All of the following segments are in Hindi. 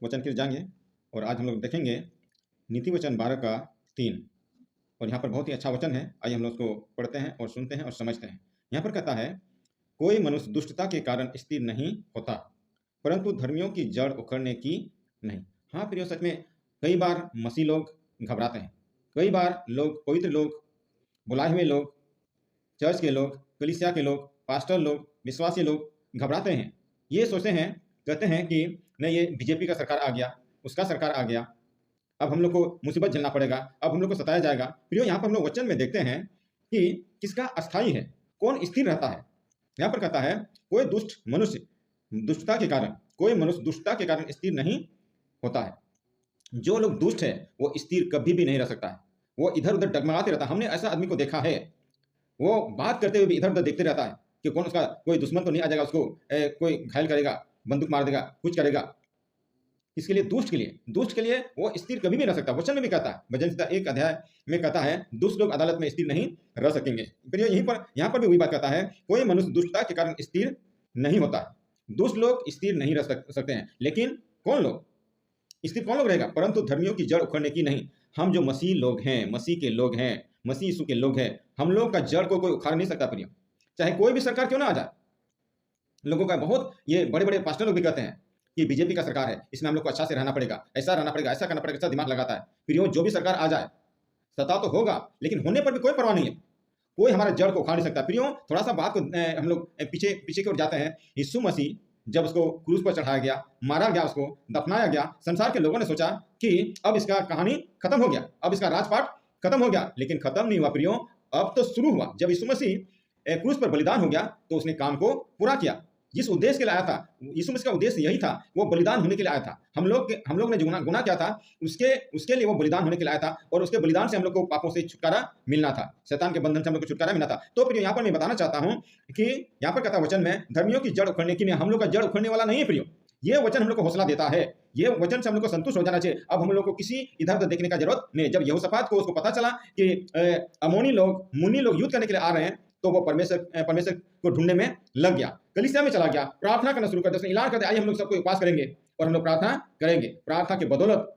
वचन फिर जाएंगे और आज हम लोग देखेंगे नीति वचन 12 का 3। और यहाँ पर बहुत ही अच्छा वचन है। आइए हम लोग उसको पढ़ते हैं और सुनते हैं और समझते हैं। यहाँ पर कहता है, कोई मनुष्य दुष्टता के कारण स्थिर नहीं होता, परंतु धर्मियों की जड़ उखड़ने की नहीं। हाँ प्रियो, सच में कई बार मसीह लोग घबराते हैं। कई बार लोग, पवित्र लोग, बुलाए हुए लोग, चर्च के लोग, कलीसिया के लोग, पास्टर लोग, विश्वासी लोग घबराते हैं। ये सोचते हैं, कहते हैं कि नहीं, ये बीजेपी का सरकार आ गया, उसका सरकार आ गया, अब हम लोग को मुसीबत झेलना पड़ेगा, अब हम लोग को सताया जाएगा। प्रियो, यहाँ पर हम लोग वचन में देखते हैं कि किसका अस्थाई है, कौन स्थिर रहता है। यहाँ पर कहता है, कोई दुष्ट मनुष्य दुष्टता के कारण, कोई मनुष्य दुष्टता के कारण स्थिर नहीं होता है। जो लोग दुष्ट है वो स्थिर कभी भी नहीं रह सकता है। वो इधर उधर डगमगाते रहता है। हमने ऐसा आदमी को देखा है, वो बात करते हुए भी इधर उधर देखते रहता है कि कौन उसका कोई दुश्मन तो नहीं आ जाएगा, उसको कोई घायल करेगा, बंदूक मार देगा, कुछ करेगा। इसके लिए दुष्ट के लिए वो स्थिर कभी भी रह सकता। वचन में भी कहता है, भजन संहिता 1 अध्याय में कहता है, दुष्ट लोग अदालत में स्थिर नहीं रह सकेंगे। फिर यहाँ पर भी वही बात कहता है, कोई मनुष्य दुष्टता के कारण स्थिर नहीं होता है। दुष्ट लोग स्थिर नहीं रह सकते हैं, लेकिन कौन लोग स्थिर, कौन लोग रहेगा? परंतु धर्मियों की जड़ उखड़ने की नहीं। हम जो मसीह लोग हैं, मसीह के लोग हैं, मसीह यीशु के लोग हैं, हम लोग का जड़ को कोई उखाड़ नहीं सकता प्रिय। चाहे कोई भी सरकार क्यों ना आ जाए। लोगों का बहुत, ये बड़े बड़े पास्टर लोग भी कहते हैं कि बीजेपी का सरकार है, इसमें हम लोग को अच्छा से रहना पड़ेगा, ऐसा रहना पड़ेगा, ऐसा करना पड़ेगा, ऐसा दिमाग लगाता है। प्रियो, जो भी सरकार आ जाए, सता तो होगा, लेकिन होने पर भी कोई परवाह नहीं है। कोई हमारे जड़ को उखाड़ नहीं सकता। प्रियो, थोड़ा सा बात को हम लोग पीछे की ओर जाते हैं। यीशु मसीह जब उसको क्रूस पर चढ़ाया गया, मारा गया, उसको दफनाया गया, संसार के लोगों ने सोचा कि अब इसका कहानी खत्म हो गया, अब इसका राजपाट खत्म हो गया। लेकिन खत्म नहीं हुआ प्रियो, अब तो शुरू हुआ। जब यीशु मसीह क्रूस पर बलिदान हो गया तो उसने काम को पूरा किया। जिस उद्देश्य के लिए आया था, यीशु मसीह का उद्देश्य यही था, वो बलिदान होने के लिए आया था। हम लोग ने जो गुनाह किया था, उसके लिए वो बलिदान होने के लिए आया था, और उसके बलिदान से हम लोग को पापों से छुटकारा मिलना था, शैतान के बंधन से हम लोग को छुटकारा मिलना था। तो प्रियो, यहाँ पर मैं बताना चाहता हूँ कि यहाँ पर कहता वचन में, धर्मियों की जड़ उखड़ने की नहीं। हम लोग का जड़ उखड़ने वाला नहीं है प्रियो। ये वचन हम लोग को हौसला देता है, ये वचन से हम लोग को संतुष्ट हो जाना चाहिए। अब हम लोग को किसी इधर उधर देखने का जरूरत नहीं। जब यहोशापात को उसको पता चला कि अमोनी लोग, मुन्नी लोग युद्ध करने के लिए आ रहे हैं, तो वो परमेश्वर को ढूंढने में लग गया, कलीसिया में चला गया, प्रार्थना करना शुरू कर दिया। उसने ऐलान कर दिया, आइए हम लोग सबको उपवास करेंगे और हम लोग प्रार्थना करेंगे। प्रार्थना के बदौलत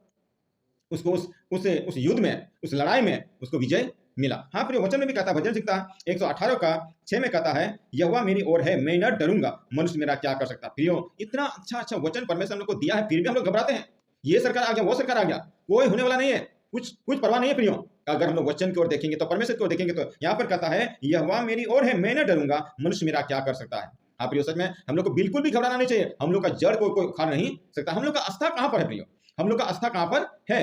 उसको उस युद्ध में, उस लड़ाई में उसको विजय मिला। हाँ प्रिय, वचन में भी कहता है, भजन संहिता 118 का 6 में कहता है, यहोवा मेरी ओर है, मैं न डरूंगा, मनुष्य मेरा क्या कर सकता। प्रियो, इतना अच्छा वचन परमेश्वर हम लोग को दिया है, फिर भी हम लोग घबराते हैं। ये सरकार आ गया, वो सरकार आ गया, कोई होने वाला नहीं है, कुछ परवाह नहीं है प्रियो। अगर हम लोग वचन की ओर देखेंगे तो, परमेश्वर की ओर देखेंगे तो यहाँ पर कहता है, यहोवा मेरी ओर है, मैं न डरूंगा, मनुष्य मेरा क्या कर सकता है। हाँ प्रियो, सच में हम लोग को बिल्कुल भी घबराना नहीं चाहिए। हम लोग का जड़ कोई उखाड़ नहीं सकता। हम लोग का आस्था कहाँ पर है प्रियो? हम लोग का आस्था कहाँ पर है?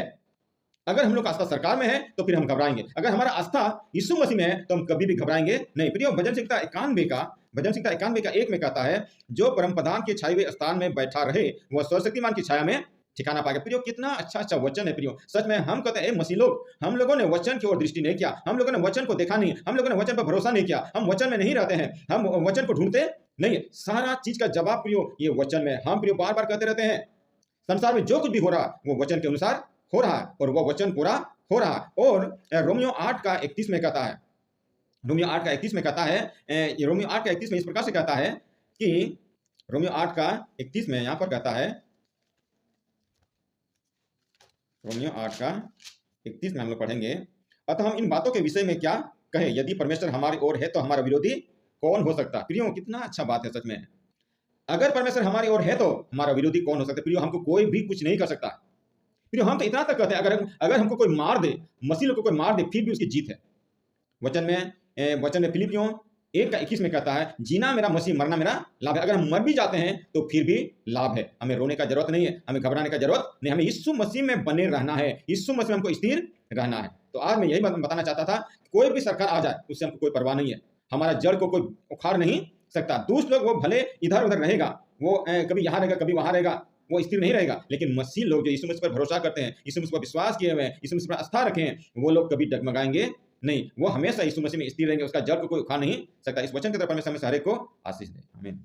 अगर हम लोग का आस्था सरकार में है तो फिर हम घबराएंगे। अगर हमारा आस्था यीशु मसीह में है तो हम कभी भी घबराएंगे नहीं। प्रियो, भजन संहिता 91 का 1 में कहता है, जो परम प्रधान के छाए हुए स्थान में बैठा रहे, वह सर्वशक्तिमान की छाया में ठिकाना पाएगा। प्रियो, कितना अच्छा वचन है प्रियो। सच में हम कहते हैं, मसीह लोग, हम लोगों ने वचन की ओर दृष्टि नहीं किया, हम लोगों ने वचन को देखा नहीं, हम लोगों ने वचन पर भरोसा नहीं किया, हम वचन में नहीं रहते हैं, हम वचन को ढूंढते नहीं है। सारा चीज का जवाब प्रियो ये वचन में। हम प्रियो बार बार कहते रहते हैं, संसार में जो कुछ भी हो रहा वो वचन के अनुसार हो रहा है, और वह वचन पूरा हो रहा है। और रोमियो 8 का 31 में कहता है, रोमियो 8 का 31 में कहता है, रोमियो 8 का 31 में इस प्रकार से कहता है कि, रोमियो 8 का 31 में यहाँ पर कहता है, रोमियो 8 का 31 में हम लोग पढ़ेंगे, अतः हम इन बातों के विषय में क्या कहें, यदि परमेश्वर हमारी ओर है तो हमारा विरोधी कौन हो सकता। प्रियो, कितना अच्छा बात है सच में। अगर परमेश्वर हमारी ओर है तो हमारा विरोधी कौन हो सकता है। प्रियो, हमको कोई भी कुछ नहीं कर सकता। फिर हम तो इतना तक कहते हैं, अगर हमको कोई मार दे, मसीह लोग को कोई मार दे, फिर भी उसकी जीत है। वचन में फिलिपियों 1 का 21 में कहता है, जीना मेरा मसीह, मरना मेरा लाभ है। अगर हम मर भी जाते हैं तो फिर भी लाभ है। हमें रोने का जरूरत नहीं है, हमें घबराने का जरूरत नहीं। हमें यीशु मसीह में बने रहना है, यीशु मसीह में हमको स्थिर रहना है। तो आज मैं यही बताना चाहता था, कोई भी सरकार आ जाए उससे हमको कोई परवाह नहीं है। हमारा जड़ को कोई उखाड़ नहीं सकता। दुष्ट लोग वो भले इधर उधर रहेगा, वो कभी यहाँ रहेगा, कभी वहां रहेगा, वो स्थिर नहीं रहेगा। लेकिन मसीह लोग जो यीशु मसीह पर भरोसा करते हैं, यीशु मसीह पर विश्वास किए हुए हैं, यीशु मसीह पर आस्था रखे हैं, वो लोग कभी डगमगाएंगे नहीं। वो हमेशा यीशु मसीह में स्थिर रहेंगे, उसका जड़ को कोई उखाड़ नहीं सकता। इस वचन की तरफ परमेश्वर हमें सारे को आशीष दे। आमीन।